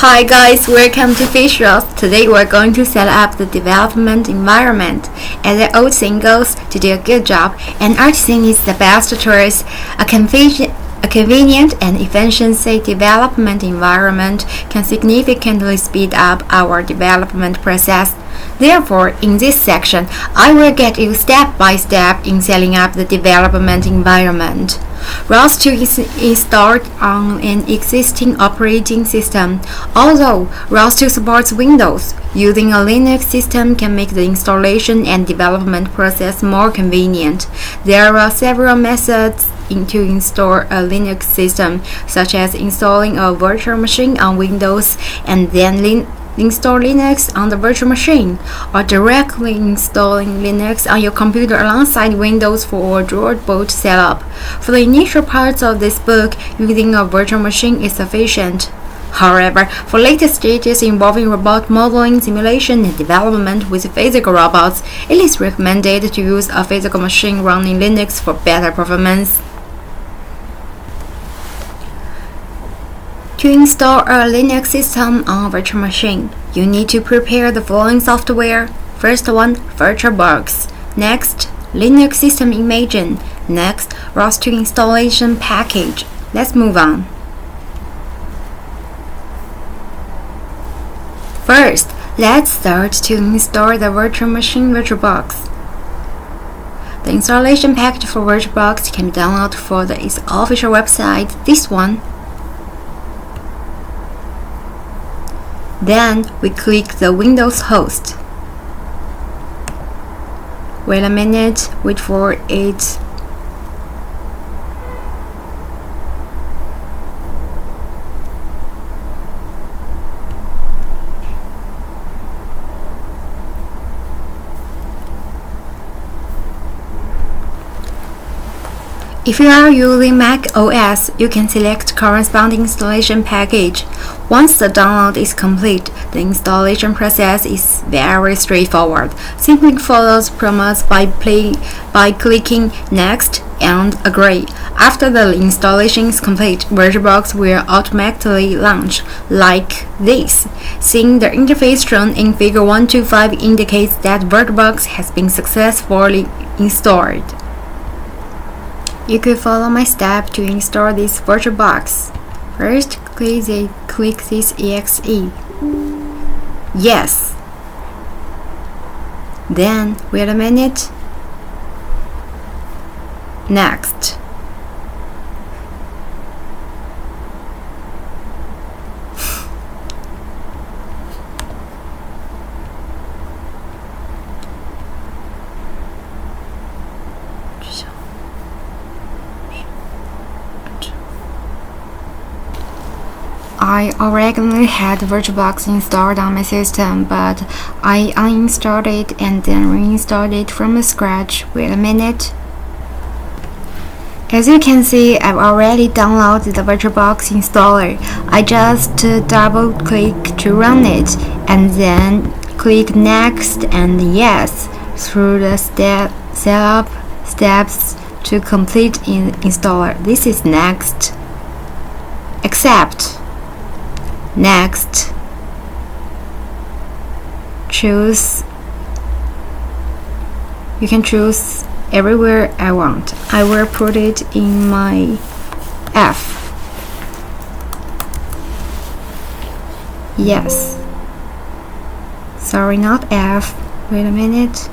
Hi guys, welcome to ROS. Today we're going to set up the development environment. As the old saying goes, to do a good job, an artisan is the best choice. A convenient and efficient development environment can significantly speed up our development process. Therefore, in this section, I will get you step by step in setting up the development environment. ROS2 is installed on an existing operating system. Although ROS2 supports Windows, using a Linux system can make the installation and development process more convenient. There are several methods to install a Linux system, such as installing a virtual machine on Windows and then install Linux on the virtual machine, or directly installing Linux on your computer alongside Windows for a dual boot setup. For the initial parts of this book, using a virtual machine is sufficient. However, for later stages involving robot modeling, simulation, and development with physical robots, it is recommended to use a physical machine running Linux for better performance. To install a Linux system on a virtual machine, you need to prepare the following software. First one, VirtualBox. Next, Linux System Imagine. Next, ROS2 installation package. Let's move on. First, let's start to install the virtual machine VirtualBox. The installation package for VirtualBox can be downloaded from its official website, this one. Then we click the Windows host. Wait a minute, wait for it. If you are using Mac OS, you can select corresponding installation package. Once the download is complete, the installation process is very straightforward. Simply follows prompts by clicking Next and Agree. After the installation is complete, VirtualBox will automatically launch like this. Seeing the interface shown in Figure 1.2.5 indicates that VirtualBox has been successfully installed. You could follow my step to install this VirtualBox. First, click this exe. Yes. Then, wait a minute. Next. I originally had VirtualBox installed on my system, but I uninstalled it and then reinstalled it from scratch. Wait a minute. As you can see, I've already downloaded the VirtualBox installer. I just double click to run it and then click Next and Yes through the setup steps to complete installer. This is Next. Accept. Next, choose. You can choose everywhere I want. I will put it in my F. Yes. Sorry, not F. Wait a minute.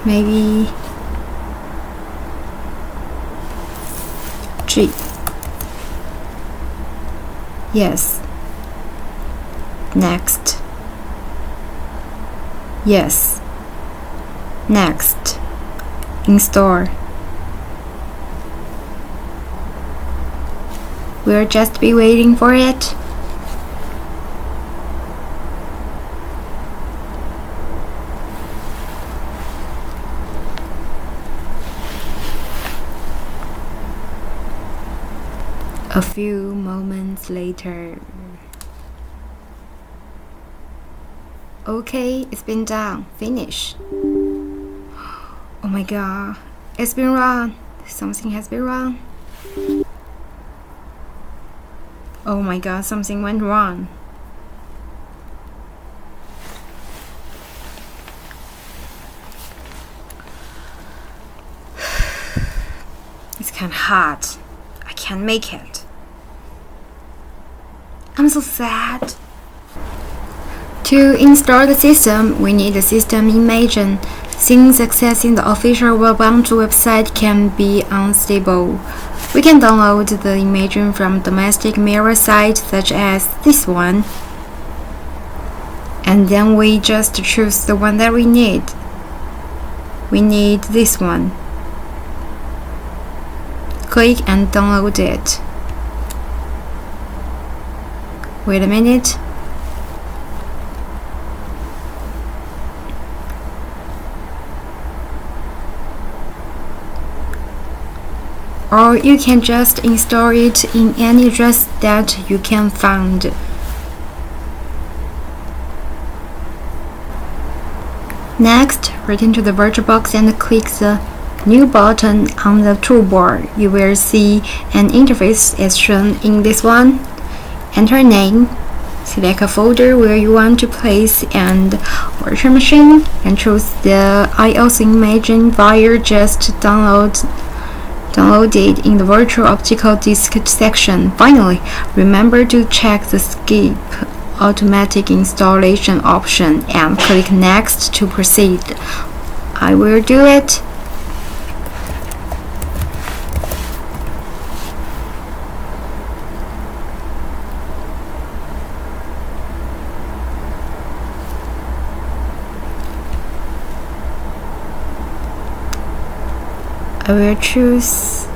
Maybe G. Yes. Next. Yes. Next. Install. We'll just be waiting for it. A few moments later. Okay, it's been done. Finish. Oh my god, it's been wrong. Something has been wrong. Oh my god, something went wrong. It's kind of hot. I can't make it. I'm so sad. To install the system, we need a system image, since accessing the official Ubuntu website can be unstable. We can download the image from domestic mirror sites such as this one, and then we just choose the one that we need. We need this one. Click and download it. Wait a minute. Or you can just install it in any address that you can find. Next, return to the VirtualBox and click the New button on the toolbar. You will see an interface as shown in this one. Enter name, select a folder where you want to place and virtual machine, and choose the iOS image via just download it in the virtual optical disk section. Finally, remember to check the skip automatic installation option and click next to proceed. I will do it. I will choose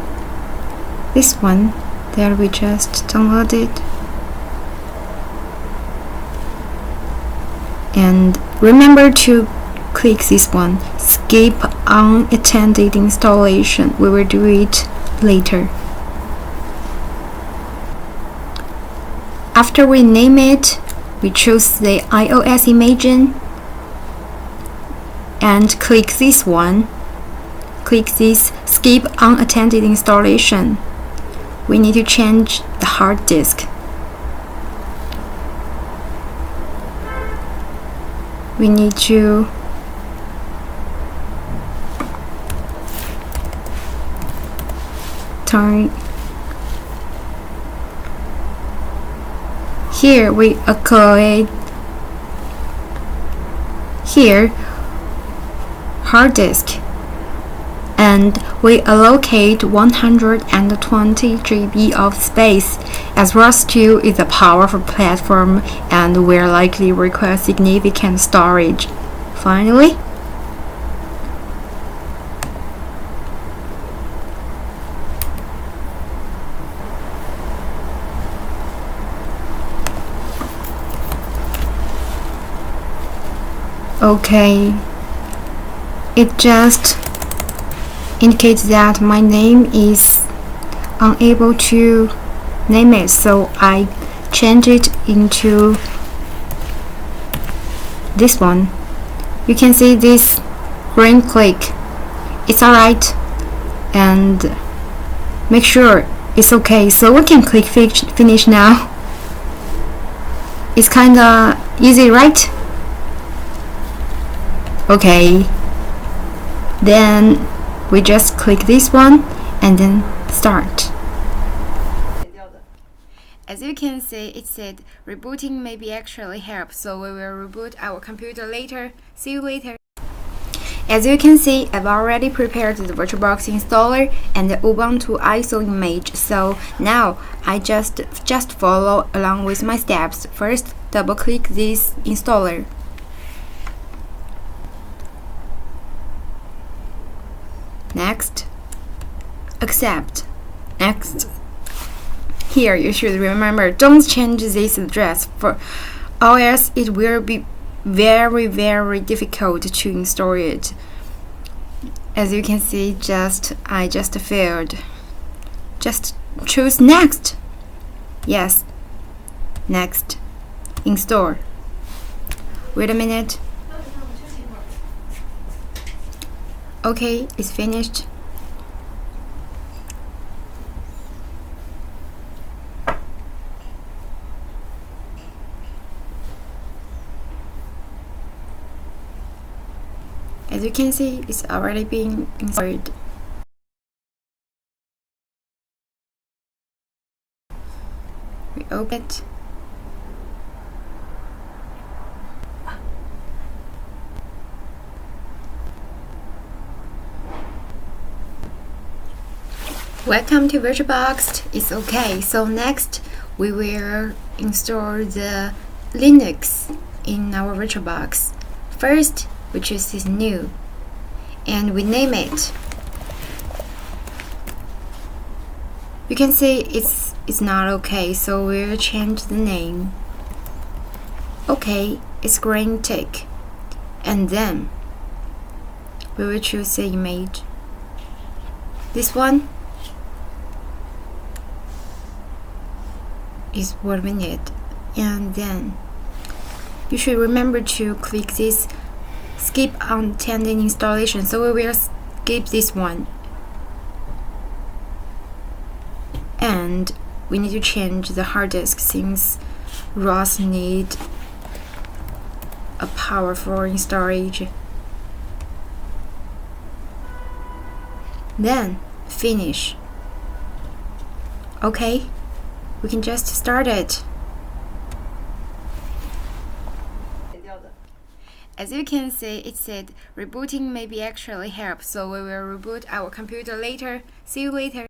this one that we just downloaded, and remember to click this one, skip unattended installation. We will do it later. After we name it, we choose the iOS image and click this one. Click this skip unattended installation. We need to change the hard disk. We need to turn here. We accolade here hard disk, and we allocate 120 GB of space, as ROS2 is a powerful platform and will likely require significant storage. Finally, okay, it just indicates that my name is unable to name it, so I change it into this one. You can see this green click. It's alright, and make sure it's okay, so we can click finish now. It's kinda easy, right? Okay, then we just click this one and then start. As you can see, it said rebooting maybe actually help, so we will reboot our computer later. See you later. As you can see, I've already prepared the VirtualBox installer and the Ubuntu ISO image, so now I just follow along with my steps. First, double click this installer. Next, accept. Next. Here you should remember, don't change this address, or else it will be very difficult to install it. As you can see, I just failed. Just choose next. Yes, next. Install. Wait a minute. Okay, it's finished. As you can see, it's already being installed. We open it. Welcome to VirtualBox. It's okay. So next we will install the Linux in our VirtualBox. First, we choose this new, and we name it. You can see it's not okay, so we'll change the name. Okay, it's green tick, and then we will choose the image. This one is what we need, and then you should remember to click this skip unattended installation, so we will skip this one. And we need to change the hard disk since ROS need a powerful storage. Then finish. Okay, we can just start it. As you can see, it said rebooting maybe actually help, so we will reboot our computer later. See you later.